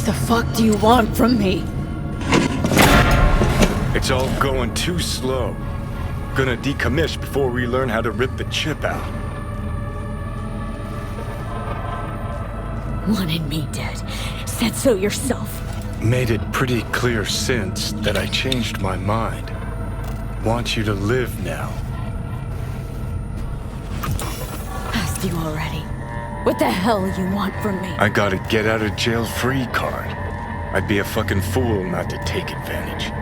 The fuck do you want from me? It's all going too slow. Gonna decommission before we learn how to rip the chip out. Wanted me dead. Said so yourself. Made it pretty clear since that I changed my mind. Want you to live now. Asked you already. What the hell you want from me? I got a get out of jail free card. I'd be a fucking fool not to take advantage.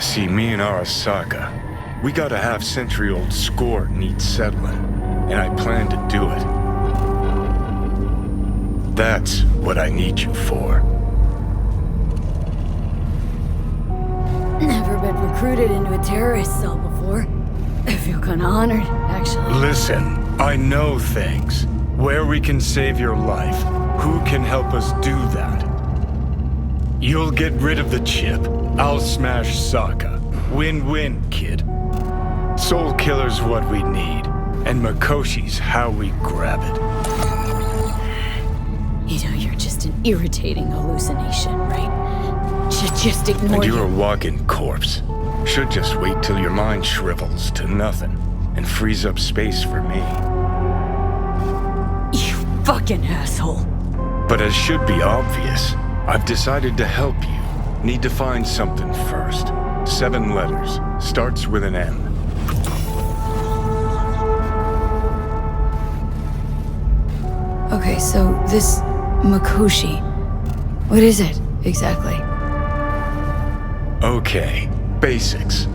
See, me and Arasaka, we got a half-century-old score needs settling, and I plan to do it. That's what I need you for. Never been recruited into a terrorist cell before. I feel kinda honored, actually. Listen, I know things. Where we can save your life. Who can help us do that? You'll get rid of the chip. I'll smash Sokka. Win-win, kid. Soul Killer's what we need, and Mikoshi's how we grab it. You know you're just an irritating hallucination, right? Should just ignore And you. you're a walking corpse. Should just wait till your mind shrivels to nothing and frees up space for me. You fucking asshole. But as should be obvious, I've decided to help you. Need to find something first. 7 letters. Starts with an M. Okay, so this Mikoshi, what is it exactly? Okay, basics.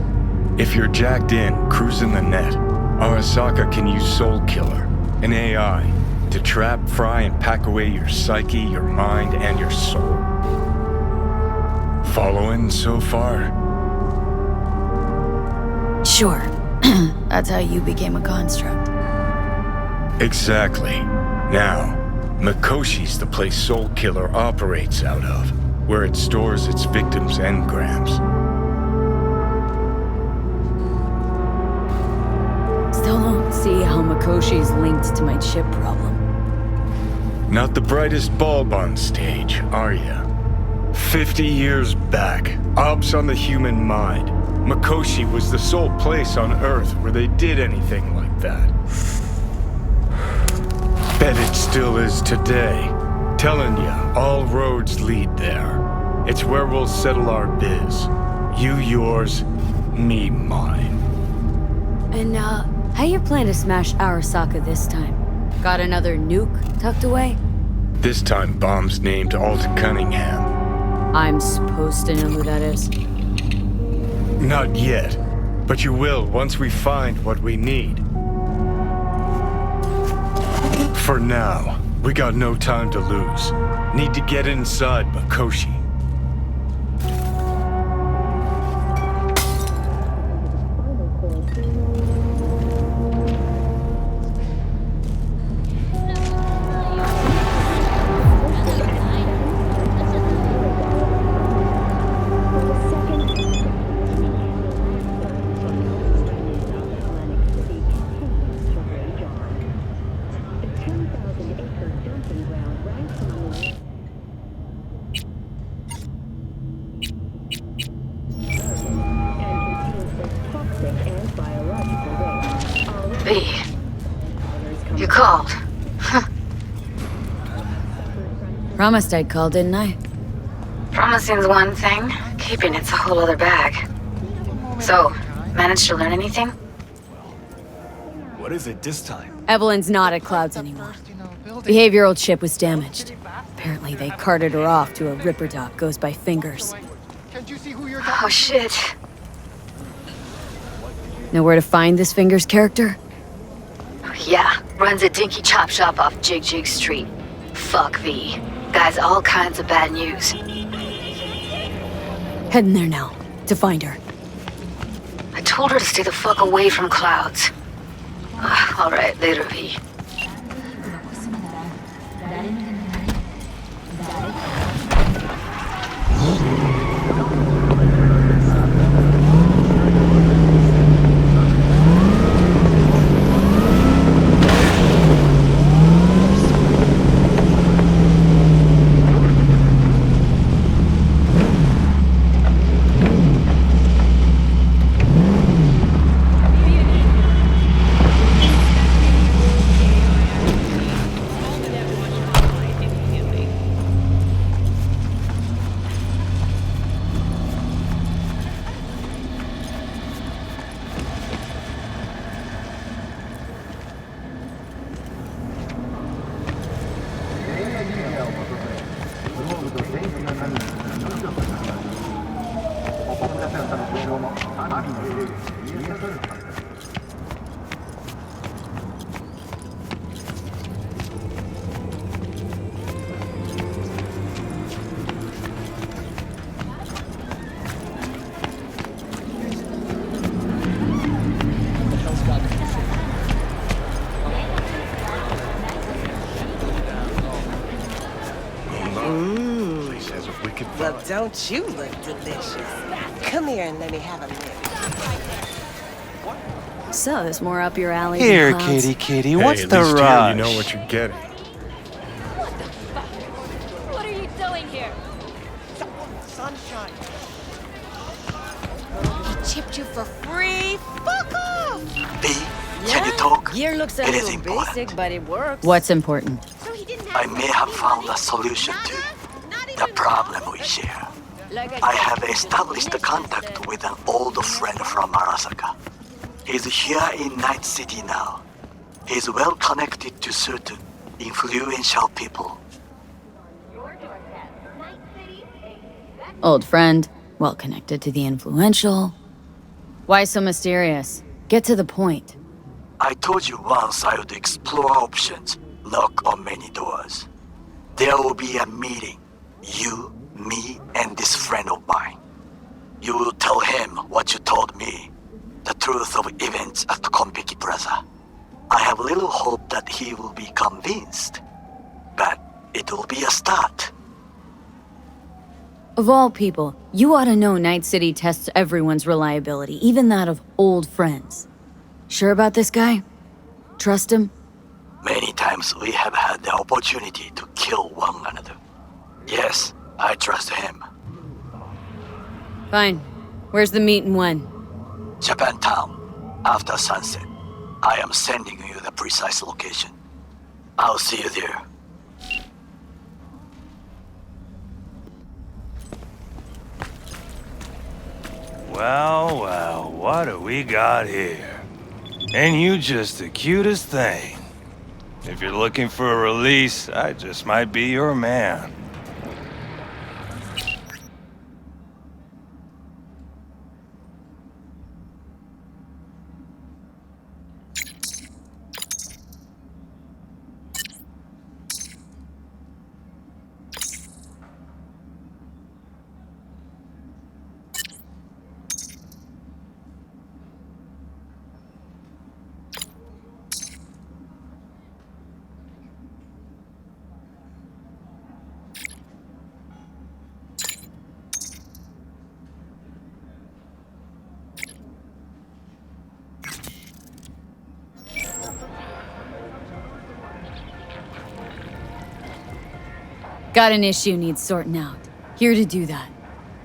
If you're jacked in, cruising the net, Arasaka can use Soul Killer, an AI, to trap, fry, and pack away your psyche, your mind, and your soul. Following so far? Sure. That's how you became a construct. Exactly. Now, Mikoshi's the place Soul Killer operates out of, where it stores its victims' engrams. Still don't see how Mikoshi's linked to my chip problem. Not the brightest bulb on stage, are ya? 50 years back, Ops on the human mind. Mikoshi was the sole place on Earth where they did anything like that. Bet it still is today. Telling ya, all roads lead there. It's where we'll settle our biz. You yours, me mine. And, how you plan to smash Arasaka this time? Got another nuke tucked away? This time bomb's named Alt Cunningham. I'm supposed to know who that is. Not yet, but you will once we find what we need. For now, we got no time to lose. Need to get inside Mikoshi. You called. Promised I'd call, didn't I? Promising's one thing, keeping it's a whole other bag. So, managed to learn anything? What is it this time? Evelyn's not at Clouds anymore. Behavioral chip was damaged. Apparently they carted her off to a Ripper dock goes by Fingers. Oh shit. Know where to find this Fingers character? Yeah, runs a dinky chop shop off Jig Jig Street. Fuck V. Guy's all kinds of bad news. Heading there now, to find her. I told her to stay the fuck away from Clouds. Alright, later V. Well, don't you look delicious? Come here and let me have a minute. So, there's more up your alley Here, than clouds. kitty, Hey, what's at the least rush? here you know what you're getting. What are you doing here? Sunshine. He chipped you for free? Fuck off! B, can you talk? Gear looks a It is little important. basic, but it works. What's important? So he didn't I may have found a solution to the problem we share. I have established a contact with an old friend from Arasaka. He's here in Night City now. He's well connected to certain influential people. Old friend, well connected to the influential. Why so mysterious? Get to the point. I told you once I would explore options, knock on many doors. There will be a meeting. You, me, and this friend of mine. You will tell him what you told me. The truth of events at Konpeki Plaza. I have little hope that he will be convinced. But it will be a start. Of all people, you ought to know Night City tests everyone's reliability, even that of old friends. Sure about this guy? Trust him? Many times we have had the opportunity to kill one another. Yes, I trust him. Fine. Where's the meet and when? Japantown, after sunset. I am sending you the precise location. I'll see you there. Well, what do we got here? And you just the cutest thing. If you're looking for a release, I just might be your man. Got an issue needs sorting out. Here to do that.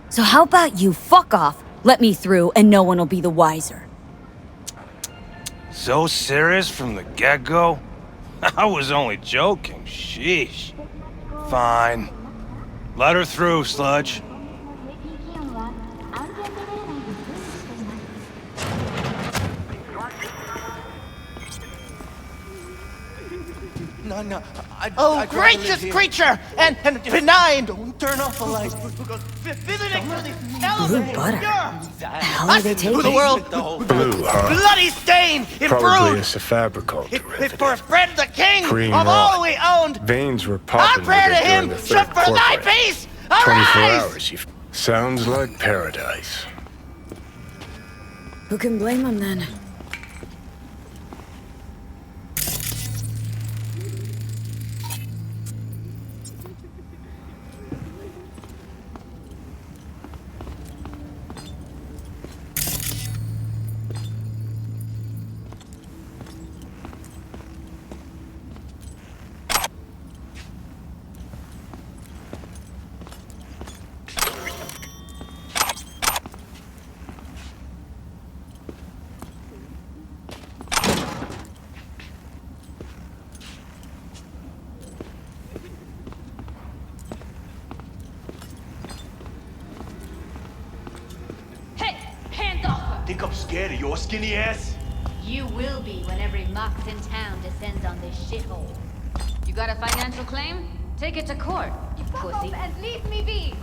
So how about you fuck off, let me through, and no one will be the wiser. So serious from the get-go? I was only joking, sheesh. Fine. Let her through, Sludge. No, Oh, gracious creature! And benign! Don't turn off the lights. Blue butter. The hell are they To taking? the world! Blue, huh? Bloody stain! Probably a Improved! Fabrical If derivative. for a friend the king Cream of raw. all we owned! Veins were I popping pray with to it during him, the shut third for thy corporate. peace! 24 Arise! hours, you... Sounds like paradise. Who can blame him then? Hey, hands off her! Think I'm scared of your skinny ass? You will be when every mox in town descends on this shithole. You got a financial claim? Take it to court, you pussy. And leave me be!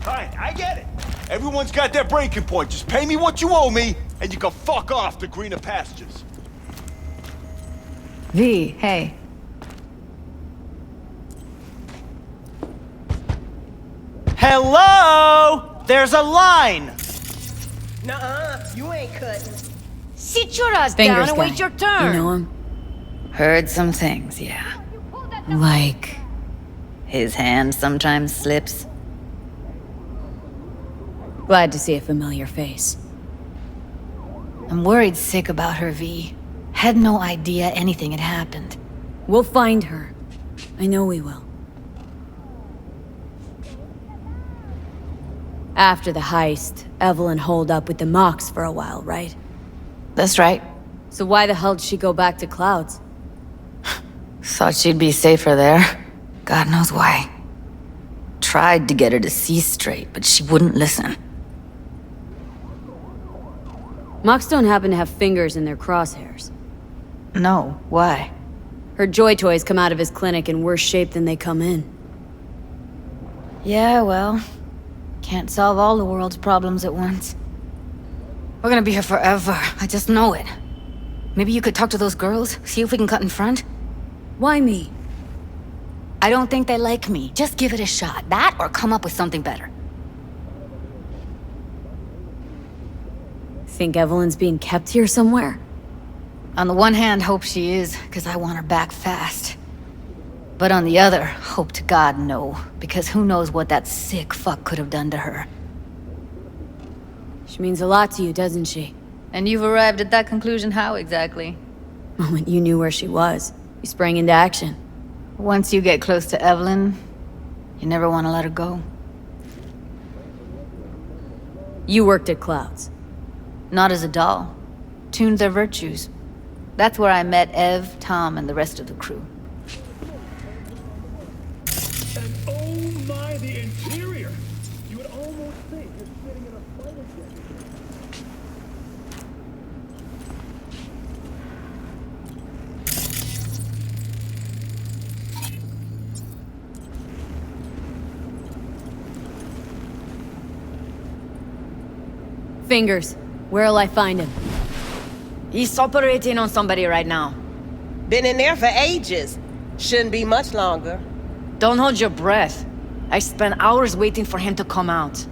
Fine, I get it. Everyone's got their breaking point. Just pay me what you owe me, and you can fuck off to greener pastures. V, hey. Hello! There's a line! Nuh-uh, you ain't cutting. Sit your ass Fingers down and guy. wait your turn! You know him? Heard some things, yeah. Like... His hand sometimes slips. Glad to see a familiar face. I'm worried sick about her, V. Had no idea anything had happened. We'll find her. I know we will. After the heist, Evelyn holed up with the Mox for a while, right? That's right. So why the hell did she go back to Clouds? Thought she'd be safer there. God knows why. Tried to get her to see straight, but she wouldn't listen. Mox don't happen to have fingers in their crosshairs. No, why? Her joy toys come out of his clinic in worse shape than they come in. Yeah, well, can't solve all the world's problems at once. We're gonna be here forever, I just know it. Maybe you could talk to those girls, see if we can cut in front? Why me? I don't think they like me. Just give it a shot. That or come up with something better. Think Evelyn's being kept here somewhere? On the one hand, hope she is, because I want her back fast. But on the other, hope to God no, because who knows what that sick fuck could have done to her. She means a lot to you, doesn't she? And you've arrived at that conclusion how exactly? The moment you knew where she was, you sprang into action. Once you get close to Evelyn, you never want to let her go. You worked at Clouds. Not as a doll. Tuned their virtues. That's where I met Ev, Tom, and the rest of the crew. And oh my, the interior! You would almost think you're sitting in a fighter jet. Fingers. Where'll I find him? He's operating on somebody right now. Been in there for ages. Shouldn't be much longer. Don't hold your breath. I spent hours waiting for him to come out.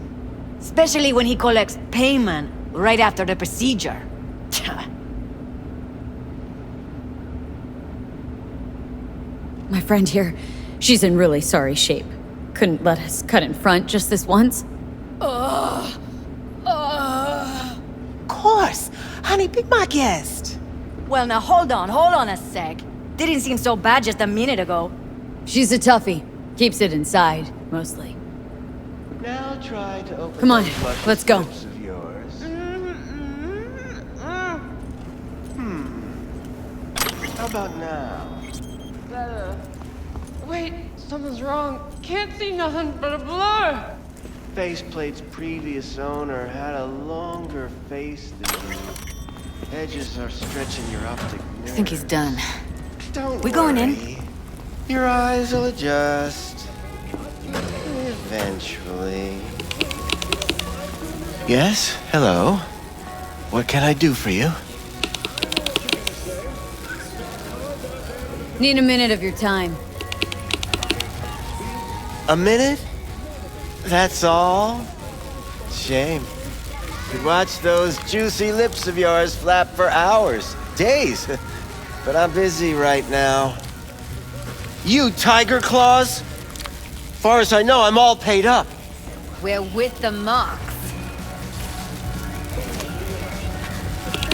Especially when he collects payment right after the procedure. My friend here, she's in really sorry shape. Couldn't let us cut in front just this once. Of course. Honey, be my guest. Well, now hold on a sec. Didn't seem so bad just a minute ago. She's a toughie. Keeps it inside, mostly. Now try to open Come on, those luscious let's go. lips of yours. How about now? Better. Wait, something's wrong. Can't see nothing but a blur. Faceplate's previous owner had a longer face than you. Edges are stretching your optic nerve. I think he's done. Don't We going in? worry. Your eyes will adjust. Eventually. Yes? Hello? What can I do for you? Need a minute of your time. A minute? That's all? Shame. Could watch those juicy lips of yours flap for hours, days. But I'm busy right now. You tiger claws? Far as I know, I'm all paid up. We're with the Mox.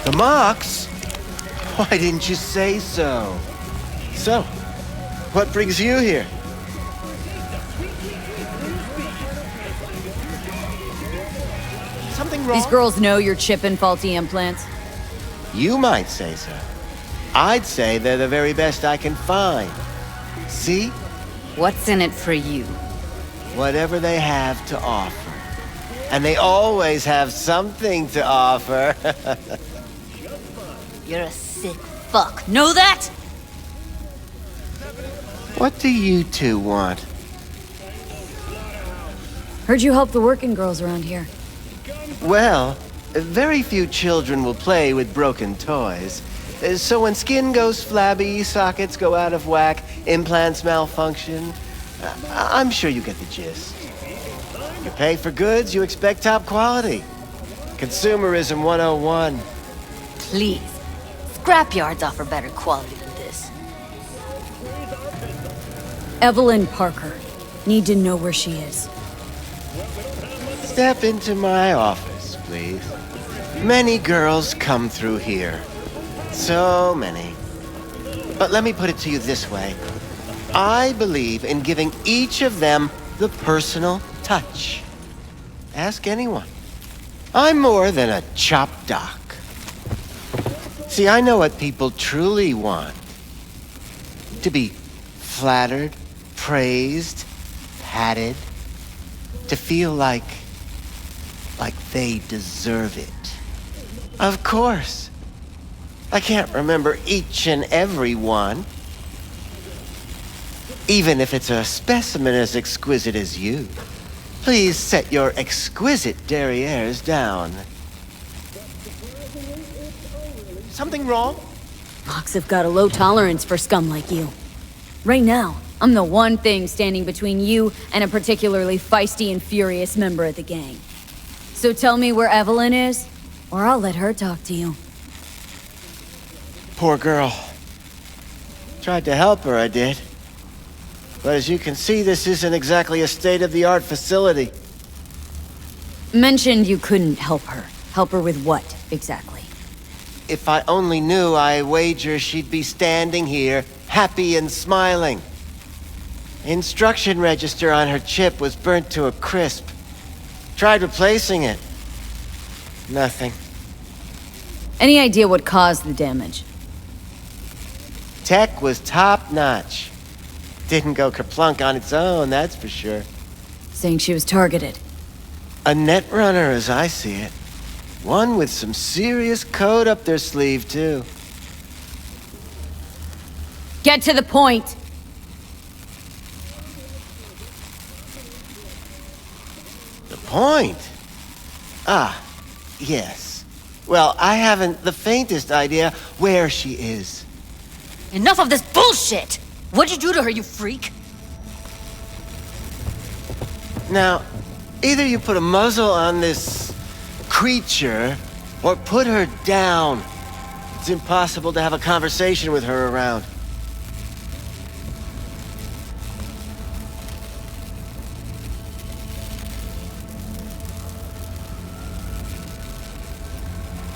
The Mox? Why didn't you say so? So, what brings you here? Something wrong? These girls know you're chipping faulty implants. You might say so. I'd say they're the very best I can find. See? What's in it for you? Whatever they have to offer. And they always have something to offer. You're a sick fuck. Know that? What do you two want? Heard you help the working girls around here. Well, very few children will play with broken toys. So when skin goes flabby, sockets go out of whack, implants malfunction, I'm sure you get the gist. You pay for goods, you expect top quality. Consumerism 101. Please. Scrapyards offer better quality than this. Evelyn Parker. Need to know where she is. Step into my office, please. Many girls come through here. So many. But let me put it to you this way. I believe in giving each of them the personal touch. Ask anyone. I'm more than a chop doc. See, I know what people truly want. To be flattered, praised, patted. To feel like they deserve it. Of course. I can't remember each and every one. Even if it's a specimen as exquisite as you. Please set your exquisite derrieres down. Something wrong? Mox have got a low tolerance for scum like you. Right now, I'm the one thing standing between you and a particularly feisty and furious member of the gang. So tell me where Evelyn is, or I'll let her talk to you. Poor girl. Tried to help her, I did. But as you can see, this isn't exactly a state-of-the-art facility. Mentioned you couldn't help her. Help her with what, exactly? If I only knew, I wager she'd be standing here, happy and smiling. Instruction register on her chip was burnt to a crisp. Tried replacing it. Nothing. Any idea what caused the damage? Tech was top-notch. Didn't go kerplunk on its own, that's for sure. Saying she was targeted. A netrunner, as I see it. One with some serious code up their sleeve, too. Get to the point! The point? Ah, yes. Well, I haven't the faintest idea where she is. Enough of this bullshit! What'd you do to her, you freak? Now, either you put a muzzle on this creature, or put her down. It's impossible to have a conversation with her around.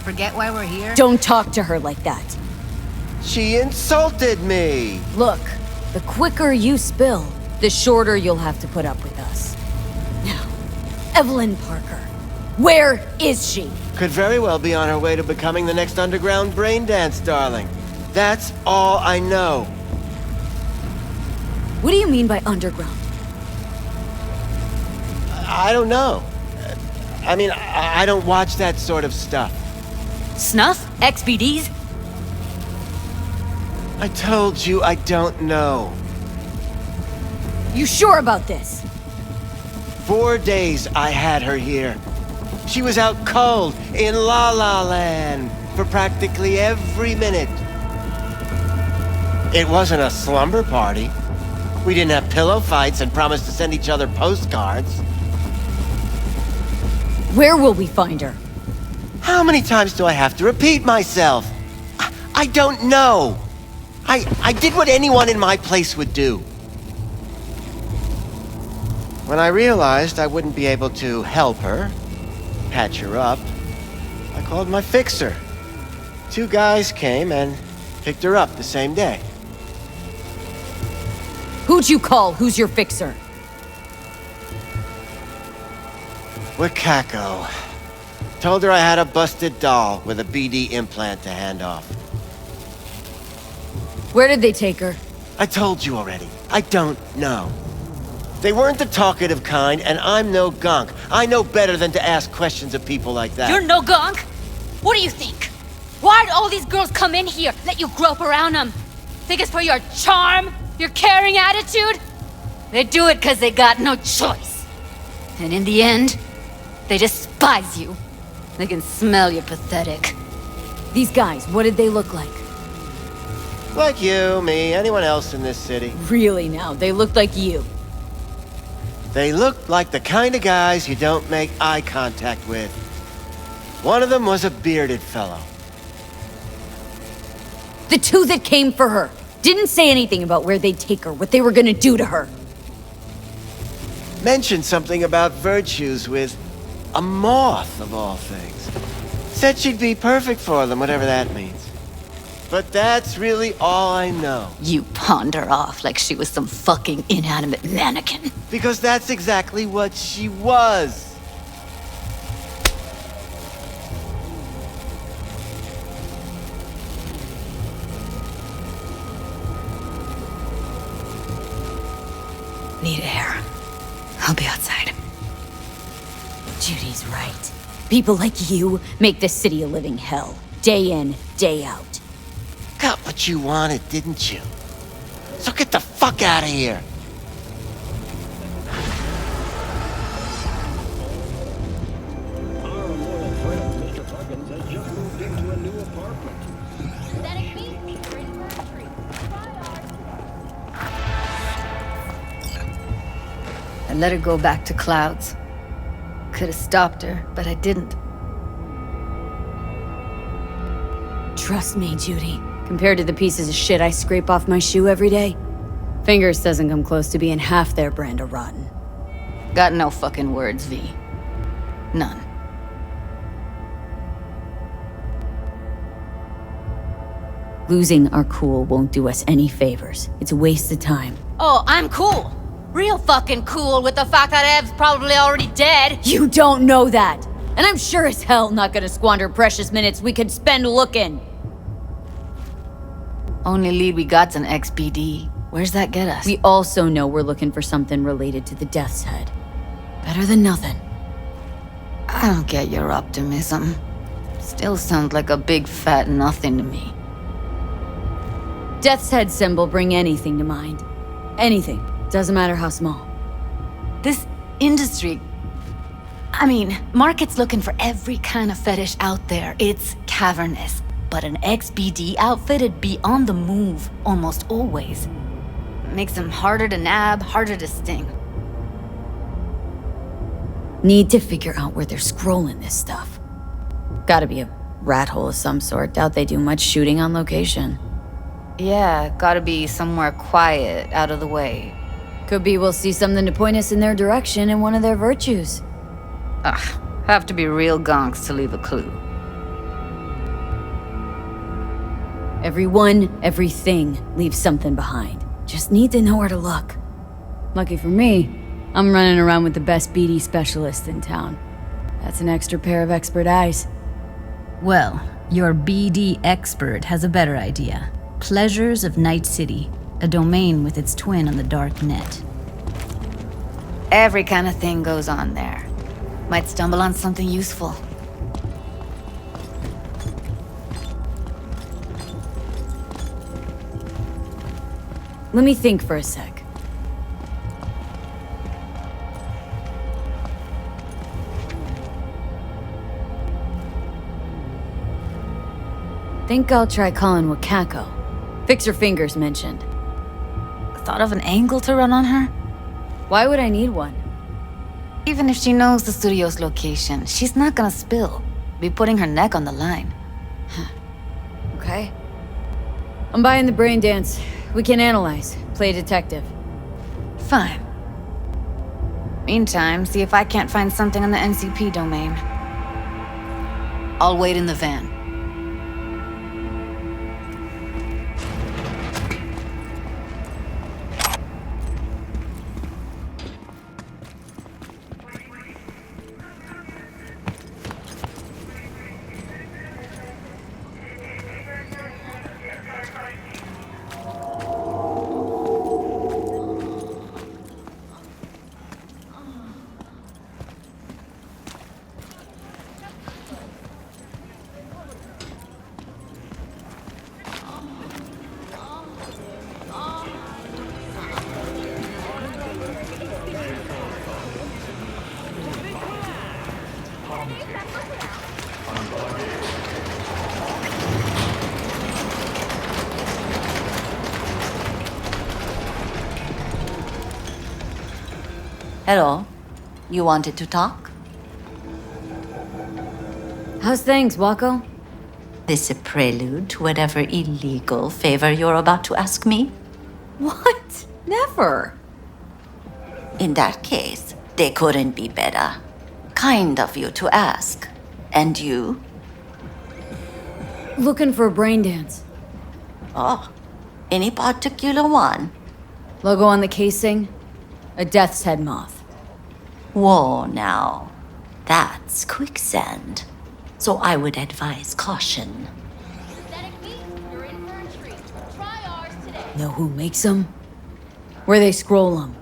Forget why we're here? Don't talk to her like that. She insulted me! Look, the quicker you spill, the shorter you'll have to put up with us. Now, Evelyn Parker. Where is she? Could very well be on her way to becoming the next underground brain dance darling. That's all I know. What do you mean by underground? I don't know. I mean, I don't watch that sort of stuff. Snuff? XBDs? I told you I don't know. You sure about this? 4 days I had her here. She was out cold in La La Land for practically every minute. It wasn't a slumber party. We didn't have pillow fights and promised to send each other postcards. Where will we find her? How many times do I have to repeat myself? I don't know. I did what anyone in my place would do. When I realized I wouldn't be able to help her, patch her up, I called my fixer. 2 guys came and picked her up the same day. Who'd you call? Who's your fixer? Wakako. Told her I had a busted doll with a BD implant to hand off. Where did they take her? I told you already. I don't know. They weren't the talkative kind, and I'm no gunk. I know better than to ask questions of people like that. You're no gunk? What do you think? Why'd all these girls come in here, let you grope around them? Think it's for your charm? Your caring attitude? They do it because they got no choice. And in the end, they despise you. They can smell you're pathetic. These guys, what did they look like? Like you, me, anyone else in this city. Really now, they looked like you. They looked like the kind of guys you don't make eye contact with. One of them was a bearded fellow. The 2 that came for her didn't say anything about where they'd take her, what they were gonna do to her. Mentioned something about virtues with A moth, of all things. Said she'd be perfect for them, whatever that means. But that's really all I know. You pawned her off like she was some fucking inanimate mannequin. Because that's exactly what she was. Need air. I'll be outside. Judy's right. People like you make this city a living hell. Day in, day out. Got what you wanted, didn't you? So get the fuck out of here. Our loyal friend, Mr. Huggins, has just moved into a new apartment. Static beast, ready for entry. I let her go back to Clouds. Could have stopped her, but I didn't. Trust me, Judy. Compared to the pieces of shit I scrape off my shoe every day, Fingers doesn't come close to being half their brand of rotten. Got no fucking words, V. None. Losing our cool won't do us any favors. It's a waste of time. Oh, I'm cool. Real fucking cool with the fact that Ev's probably already dead. You don't know that! And I'm sure as hell not gonna squander precious minutes we could spend looking. Only lead we got's an XBD. Where's that get us? We also know we're looking for something related to the Death's Head. Better than nothing. I don't get your optimism. Still sounds like a big fat nothing to me. Death's Head symbol bring anything to mind. Anything. Doesn't matter how small. This industry... I mean, market's looking for every kind of fetish out there. It's cavernous. But an XBD outfit'd be on the move, almost always. Makes them harder to nab, harder to sting. Need to figure out where they're scrolling this stuff. Gotta be a rat hole of some sort. Doubt they do much shooting on location. Yeah, gotta be somewhere quiet, out of the way. Could be we'll see something to point us in their direction in one of their virtues. Ugh, have to be real gonks to leave a clue. Everyone, everything leaves something behind. Just need to know where to look. Lucky for me, I'm running around with the best BD specialist in town. That's an extra pair of expert eyes. Well, your BD expert has a better idea. Pleasures of Night City, a domain with its twin on the dark net. Every kind of thing goes on there. Might stumble on something useful. Let me think for a sec. Think I'll try calling Wakako. Fix Her Fingers mentioned. Thought of an angle to run on her? Why would I need one? Even if she knows the studio's location, she's not gonna spill. Be putting her neck on the line. Okay. I'm buying the brain dance. We can analyze, play detective. Fine. Meantime, see if I can't find something on the NCP domain. I'll wait in the van. Hello. You wanted to talk? How's things, Wako? This a prelude to whatever illegal favor you're about to ask me? What? Never. In that case, they couldn't be better. Kind of you to ask. And you? Looking for a brain dance. Oh, any particular one? Logo on the casing? A death's head moth. Whoa, now. That's quicksand. So I would advise caution. You're in for a treat. Try ours today. Know who makes them? Where they scroll them.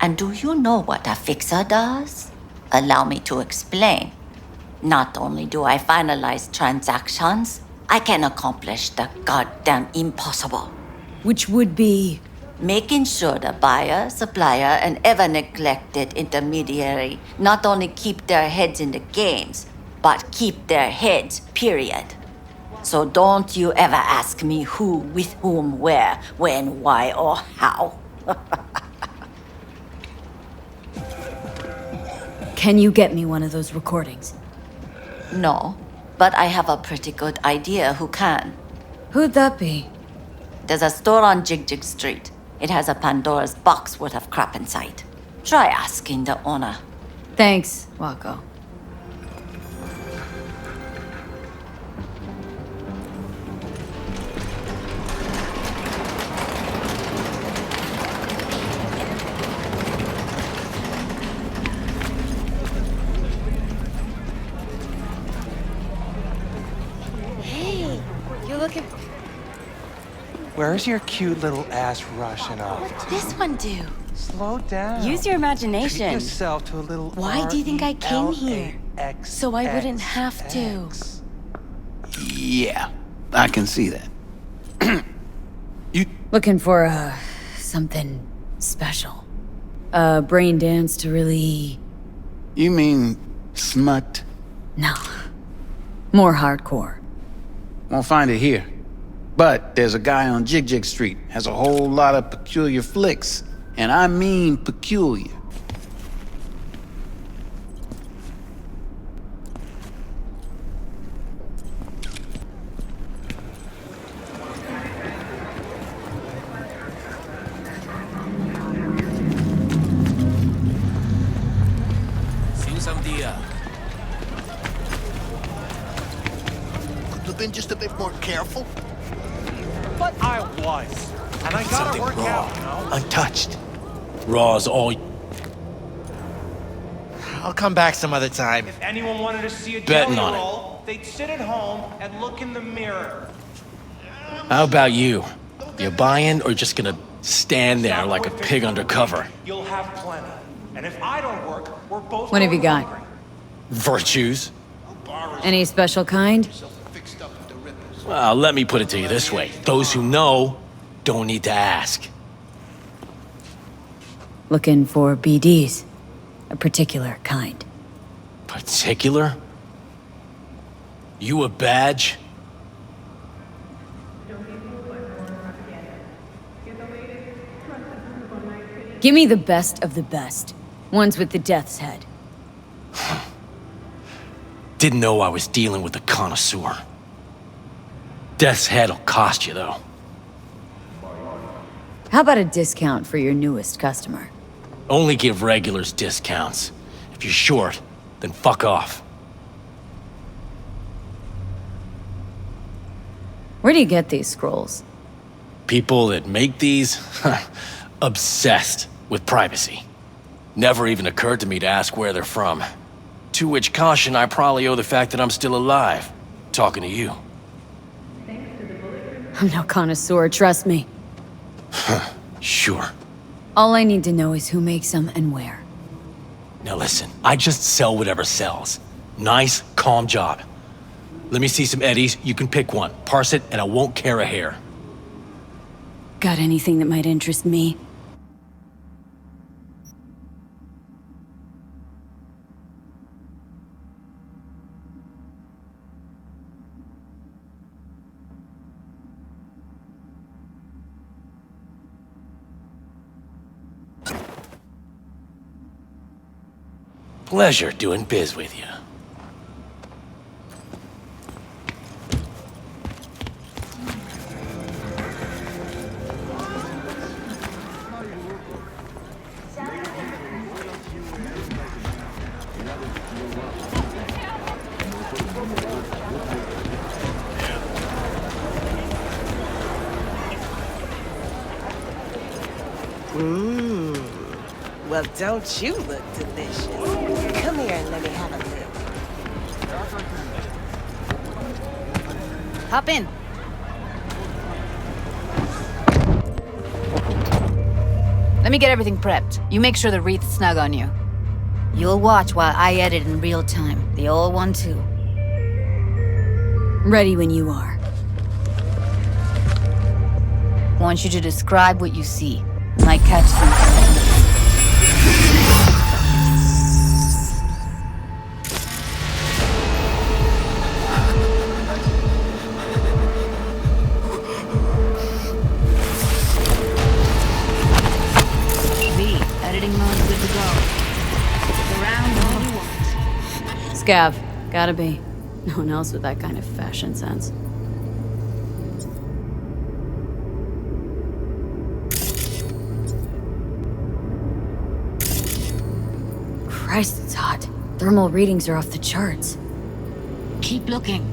And do you know what a fixer does? Allow me to explain. Not only do I finalize transactions, I can accomplish the goddamn impossible. Which would be... Making sure the buyer, supplier, and ever-neglected intermediary not only keep their heads in the games, but keep their heads, period. So don't you ever ask me who, with whom, where, when, why, or how. Can you get me one of those recordings? No, but I have a pretty good idea who can. Who'd that be? There's a store on Jig Street. It has a Pandora's box worth of crap inside. Try asking the owner. Thanks, Wako. Hey, you're looking. Where's your cute little ass rushing off to? This one do. Slow down. Use your imagination. Treat yourself to a little Why do you think I came here? RELAX. So I wouldn't have to. Yeah, I can see that. You Looking for, something special. A brain dance to really... You mean smut? No. More hardcore. Won't find it here. But there's a guy on Jig Street, has a whole lot of peculiar flicks. And I mean peculiar. Seen some dia. Could have been just a bit more careful. But I was. And I gotta work out, you know? Untouched. Raw's all. I'll come back some other time. If anyone wanted to see a Betting jelly on it. roll, they'd sit at home and look in the mirror. How about you? You buying or just gonna stand there like a pig undercover? You'll have plenty. And if I don't work, we're both What have you got? Virtues? Any special kind? Well, let me put it to you this way. Those who know don't need to ask. Looking for BDs. A particular kind. Particular? You a badge? Give me the best of the best. Ones with the death's head. Didn't know I was dealing with a connoisseur. Death's head'll cost you, though. How about a discount for your newest customer? Only give regulars discounts. If you're short, then fuck off. Where do you get these scrolls? People that make these, obsessed with privacy. Never even occurred to me to ask where they're from. To which caution I probably owe the fact that I'm still alive, talking to you. I'm no connoisseur, trust me. Sure. All I need to know is who makes them and where. Now listen, I just sell whatever sells. Nice, calm job. Let me see some eddies, you can pick one. Parse it, and I won't care a hair. Got anything that might interest me? Pleasure doing biz with you. Mmm. Well, don't you look delicious? Come here and let me have a look. Hop in. Let me get everything prepped. You make sure the wreath's snug on you. You'll watch while I edit in real time. The old one, too. Ready when you are. Want you to describe what you see. Might catch something. Editing mode's good to go. Stick around all you want. Scav. Gotta be. No one else with that kind of fashion sense. Christ, it's hot. Thermal readings are off the charts. Keep looking.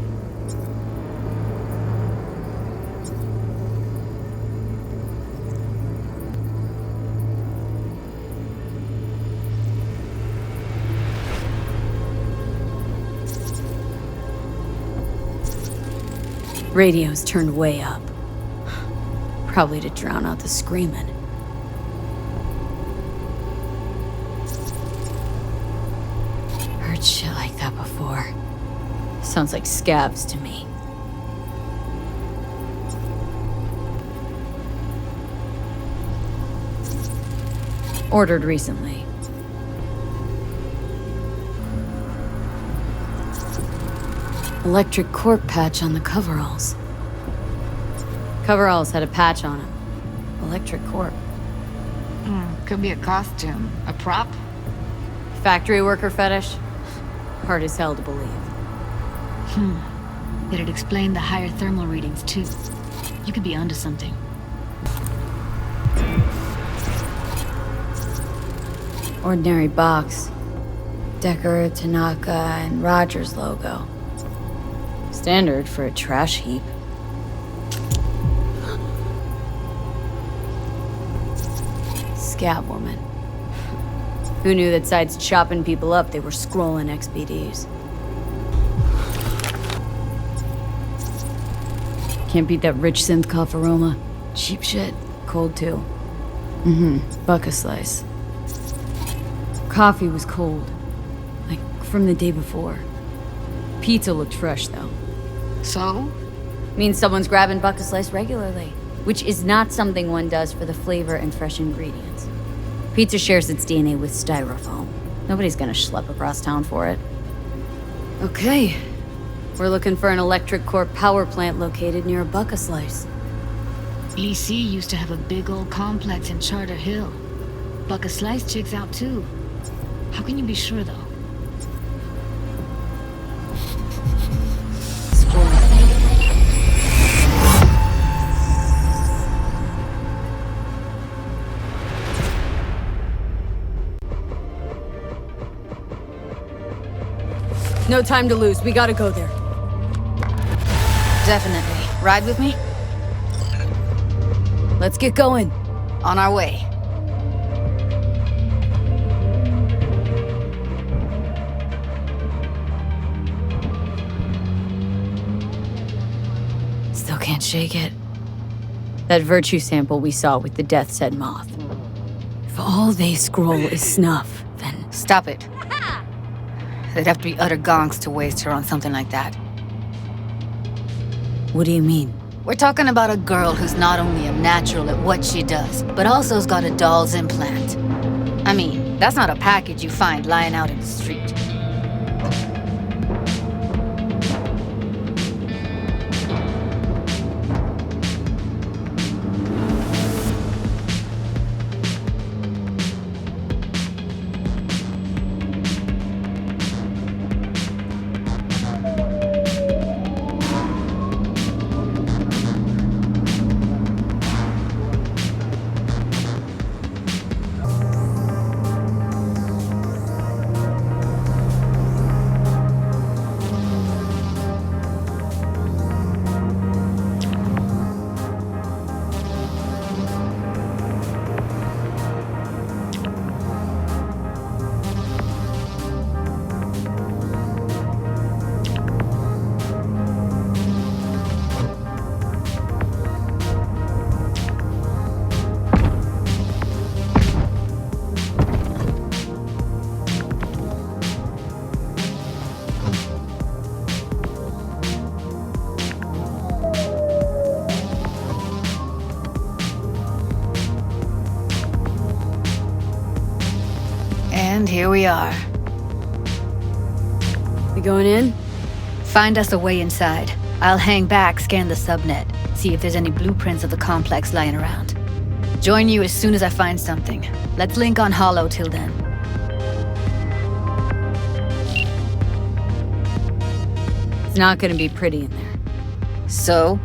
Radio's turned way up. Probably to drown out the screaming. Heard shit like that before. Sounds like scavs to me. Ordered recently. Electric corp patch on the coveralls. Coveralls had a patch on them. Electric corp. Could be a costume. A prop? Factory worker fetish? Hard as hell to believe. It'd explain the higher thermal readings, too. You could be onto something. Ordinary box. Decker, Tanaka, and Rogers logo. Standard for a trash heap. Scab woman. Who knew that sides chopping people up, they were scrolling XBDs. Can't beat that rich synth cough aroma. Cheap shit. Cold too. Buck a slice. Coffee was cold. Like from the day before. Pizza looked fresh though. So? Means someone's grabbing buck a slice regularly, which is not something one does for the flavor and fresh ingredients. Pizza shares its DNA with styrofoam. Nobody's gonna schlep across town for it. Okay. We're looking for an electric core power plant located near a buck a slice. EC used to have a big old complex in Charter Hill. Buck a slice checks out too. How can you be sure though? No time to lose. We gotta go there. Definitely. Ride with me? Let's get going. On our way. Still can't shake it. That virtue sample we saw with the Death's Head moth. If all they scroll is snuff, then... Stop it. They'd have to be utter gonks to waste her on something like that. What do you mean? We're talking about a girl who's not only a natural at what she does, but also's got a doll's implant. I mean, that's not a package you find lying out in the street. And here we are. We going in? Find us a way inside. I'll hang back, scan the subnet, see if there's any blueprints of the complex lying around. Join you as soon as I find something. Let's link on Hollow till then. It's not gonna be pretty in there. So?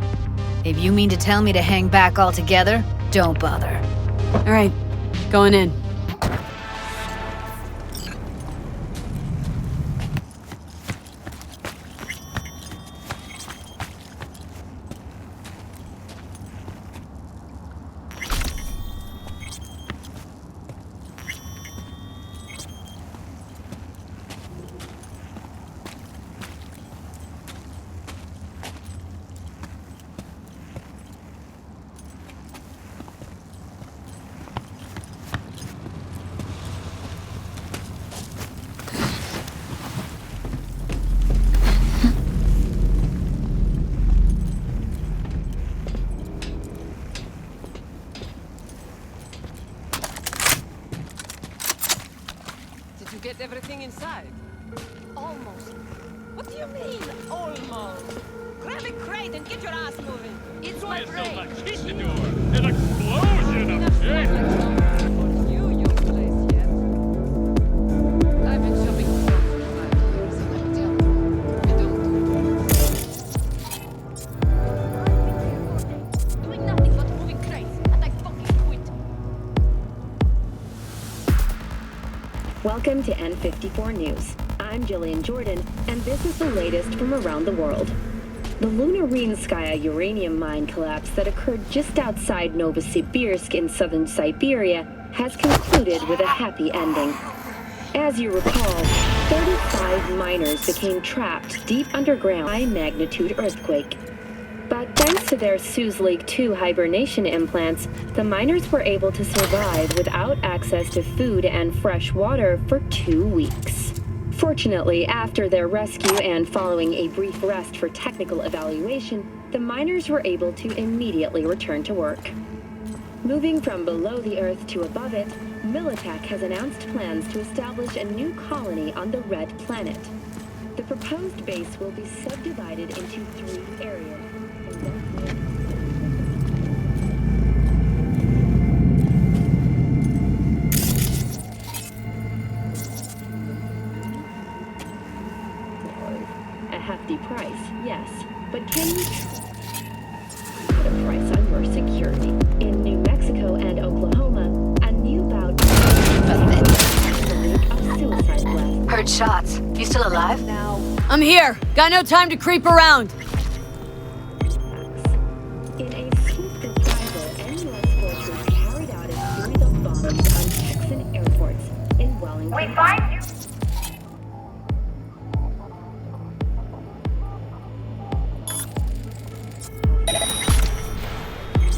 If you mean to tell me to hang back altogether, don't bother. Alright, going in. Did you get everything inside? Almost. What do you mean, almost? Grab a crate and get your ass moving. It's my brain. An explosion of shit! You place yet. I've been shopping for 5 years, and I tell you, I don't do doing nothing but moving crates, and I fucking quit. Welcome to N54 News. I'm Jillian Jordan, and this is the latest from around the world. The Lunarinskaya uranium mine collapse that occurred just outside Novosibirsk in southern Siberia has concluded with a happy ending. As you recall, 35 miners became trapped deep underground by a high-magnitude earthquake. But thanks to their Suze 2 hibernation implants, the miners were able to survive without access to food and fresh water for 2 weeks. Fortunately, after their rescue and following a brief rest for technical evaluation, the miners were able to immediately return to work. Moving from below the Earth to above it, Militech has announced plans to establish a new colony on the Red Planet. The proposed base will be subdivided into 3 areas. A hefty price, yes, but can you put a price on your security? In New Mexico and Oklahoma, a new bout of suicide blasts. Heard shots. You still alive? I'm here! Got no time to creep around! In a swift reprisal, NUS forces carried out a series of bombs on Texan airports in Wellington. We find you!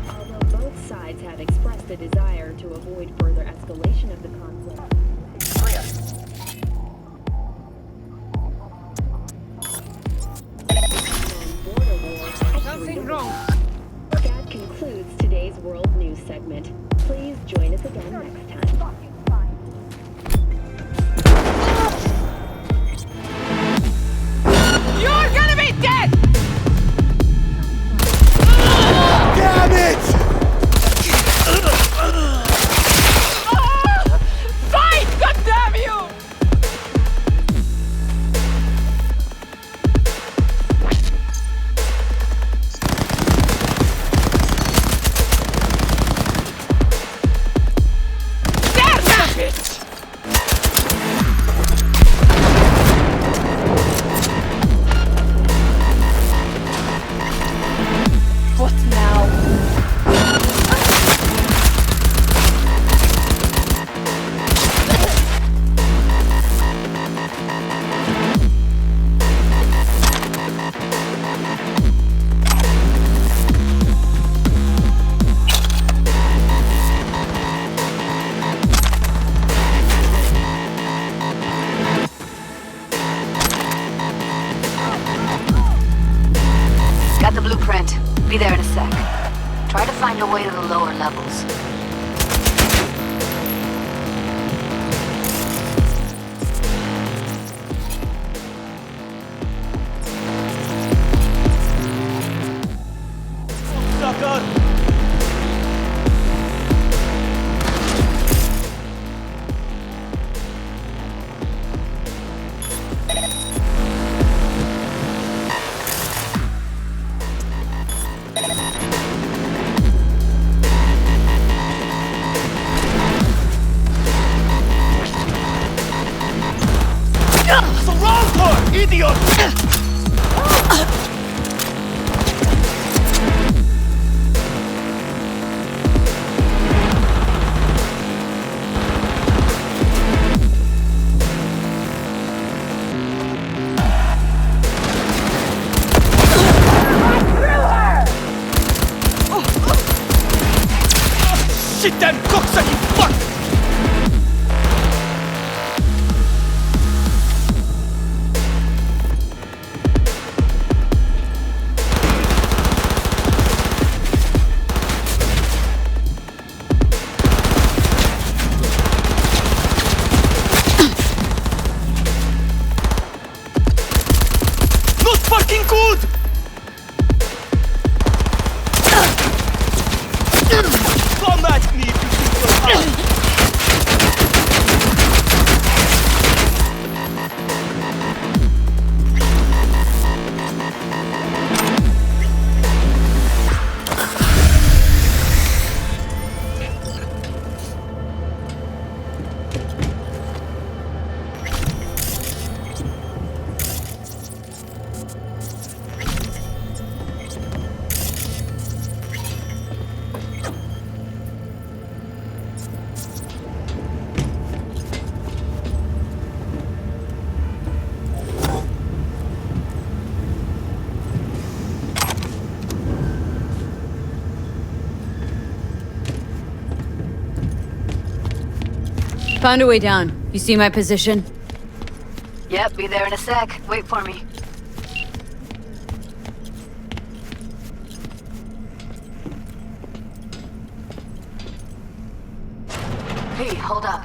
Although both sides have expressed a desire to avoid further escalation of the conflict. Something wrong. That concludes today's World News segment. Please join us again next time. You're gonna be dead! Damn it! Fight! Goddamn you! There's that bitch! What now? idiot! Shit, damn cocksucker, you fuck! Not fucking good! Come at me if you think you're hard! Found a way down. You see my position? Yep, be there in a sec. Wait for me. Hey, hold up.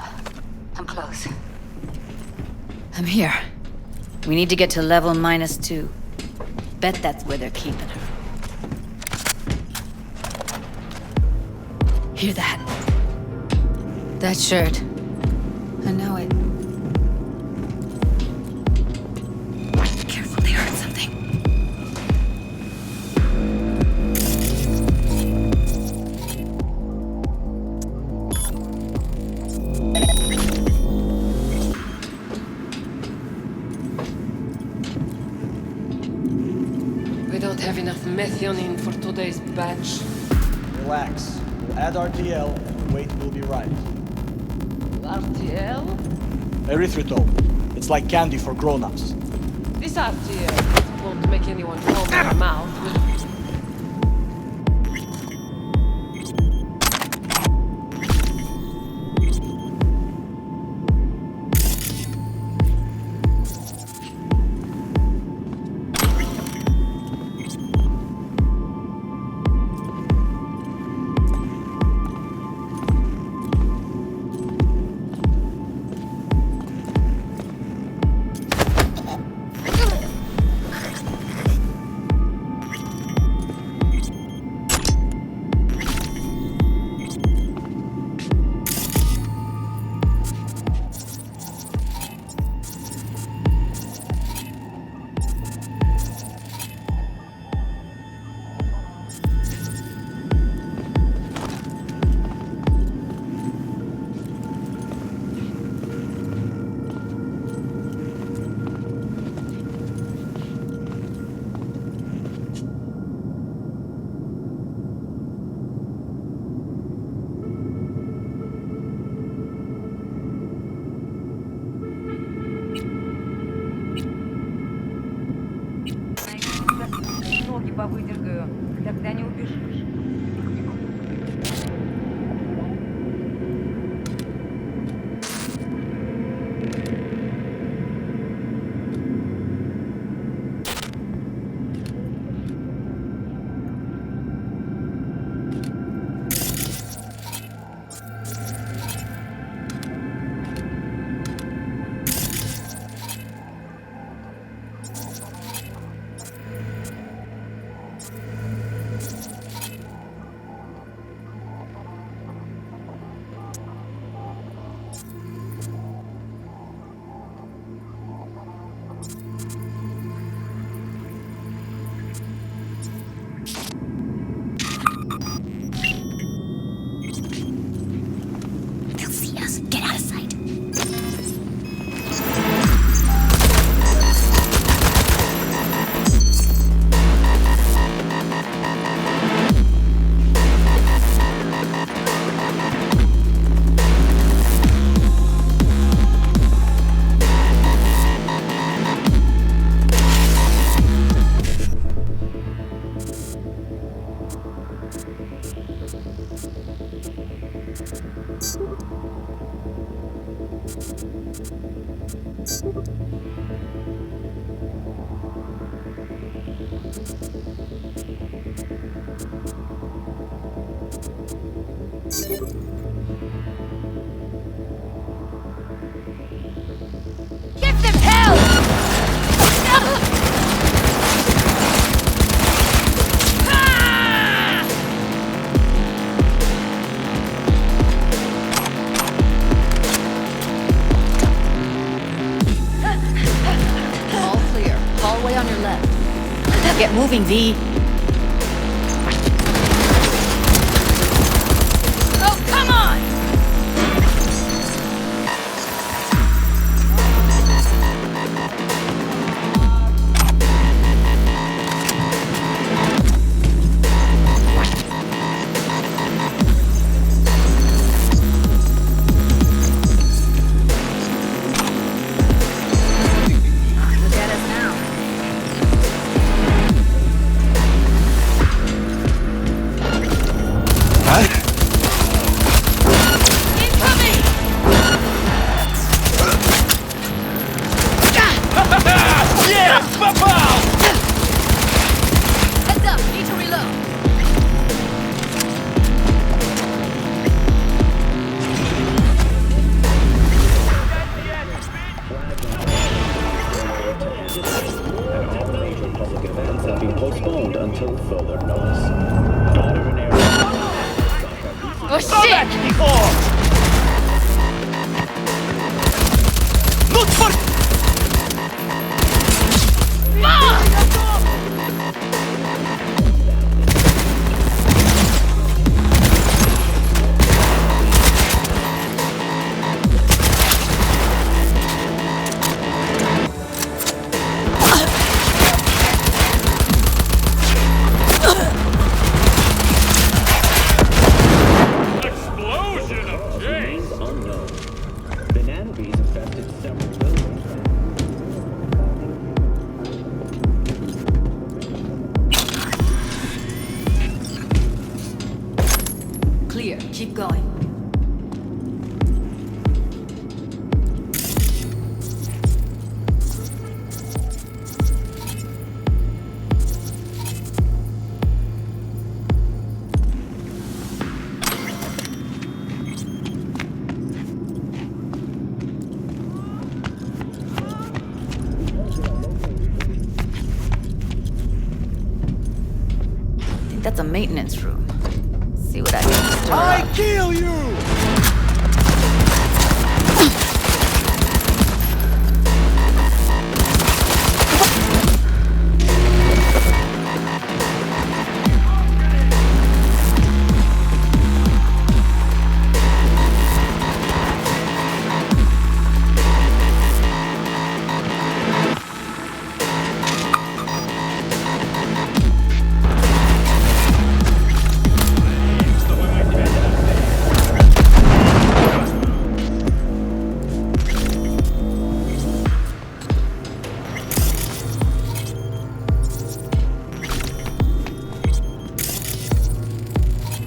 I'm close. I'm here. We need to get to level -2. Bet that's where they're keeping her. Hear that? That shirt. I know it. Careful, they heard something. We don't have enough methionine for today's batch. Relax. We'll add RTL and the weight will be right. RTL? Erythritol. It's like candy for grown-ups. This RTL won't make anyone foam in their mouth. Ноги повыдергаю, тогда не убежишь. Give them hell! All clear. Hallway on your left. Get moving, V. Oh, come on! Look at us now. Yeah! Pow! Heads up, need to reload. All major public events have been postponed until further notice. Not in an area. Oh shit! Look for... Explosion of change! Unknown. The nanobees infested several buildings. Clear. Keep going. I think that's a maintenance room. See what I can stir up. kill you!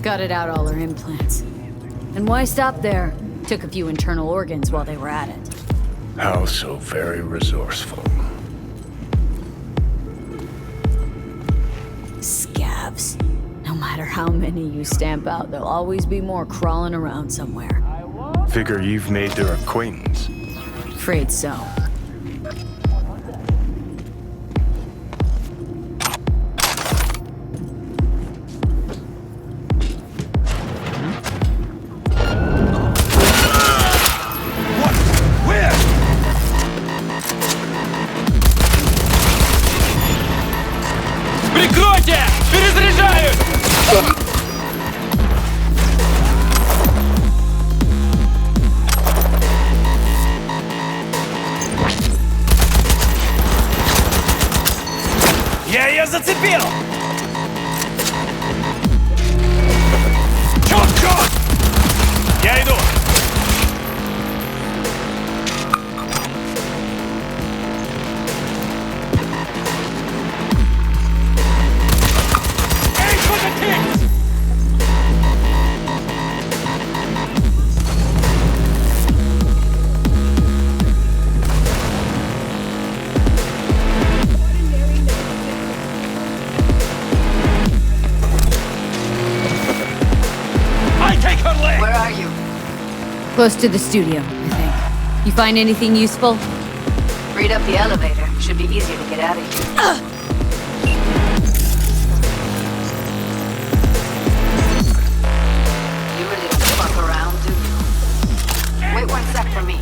Gutted out all her implants. And why stop there? Took a few internal organs while they were at it. How so very resourceful. Scabs. No matter how many you stamp out, there'll always be more crawling around somewhere. Figure you've made their acquaintance. Afraid so. Прикройте! Перезаряжаю! Close to the studio, I think. You find anything useful? Freed up the elevator. Should be easier to get out of here. You really don't fuck around, do you? Wait 1 sec for me.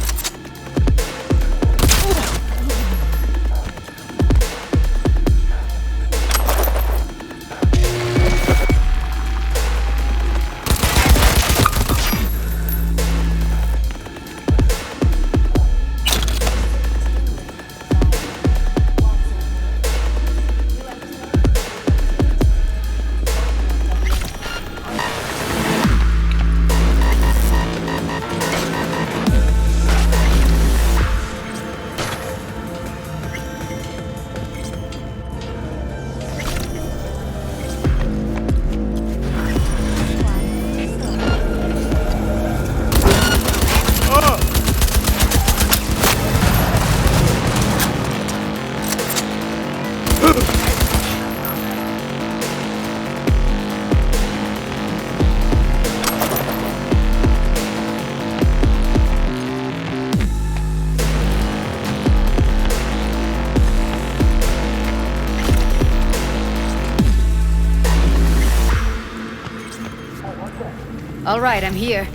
All right, I'm here.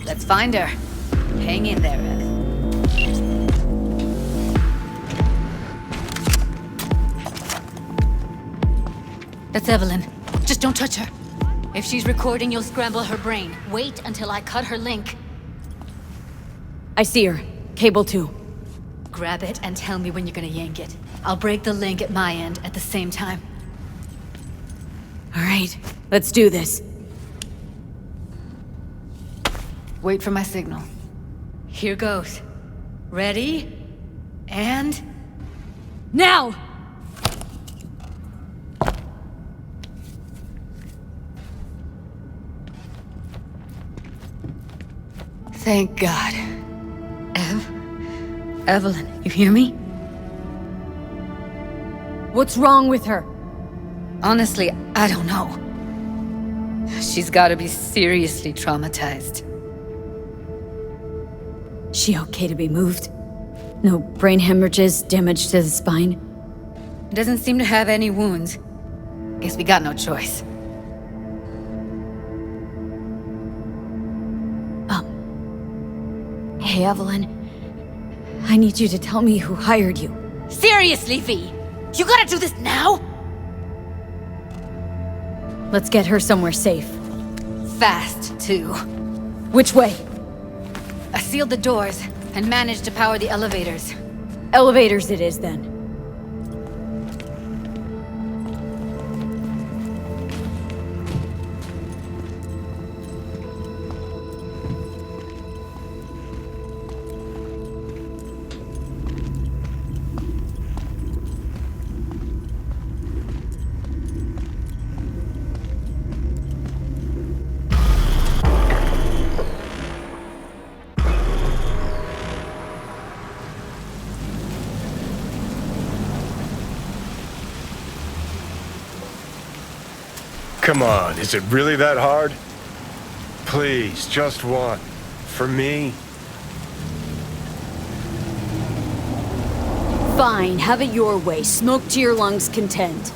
Let's find her. Hang in there, Ev. That's Evelyn. Just don't touch her. If she's recording, you'll scramble her brain. Wait until I cut her link. I see her. Cable 2. Grab it and tell me when you're gonna yank it. I'll break the link at my end at the same time. All right, let's do this. Wait for my signal. Here goes. Ready? And... now! Thank God. Evelyn, you hear me? What's wrong with her? Honestly, I don't know. She's gotta be seriously traumatized. She okay to be moved? No brain hemorrhages, damage to the spine? Doesn't seem to have any wounds. Guess we got no choice. Hey, Evelyn. I need you to tell me who hired you. Seriously, V? You gotta do this now? Let's get her somewhere safe. Fast, too. Which way? I sealed the doors and managed to power the elevators. Elevators it is, then. Come on, is it really that hard? Please, just one. For me? Fine, have it your way. Smoke to your lungs' content.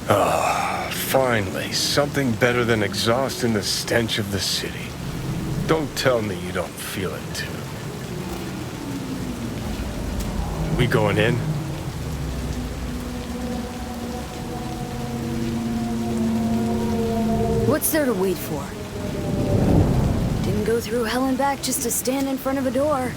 Ah, finally, something better than exhaust in the stench of the city. Don't tell me you don't feel it, too. We going in? What's there to wait for? Didn't go through hell and back just to stand in front of a door.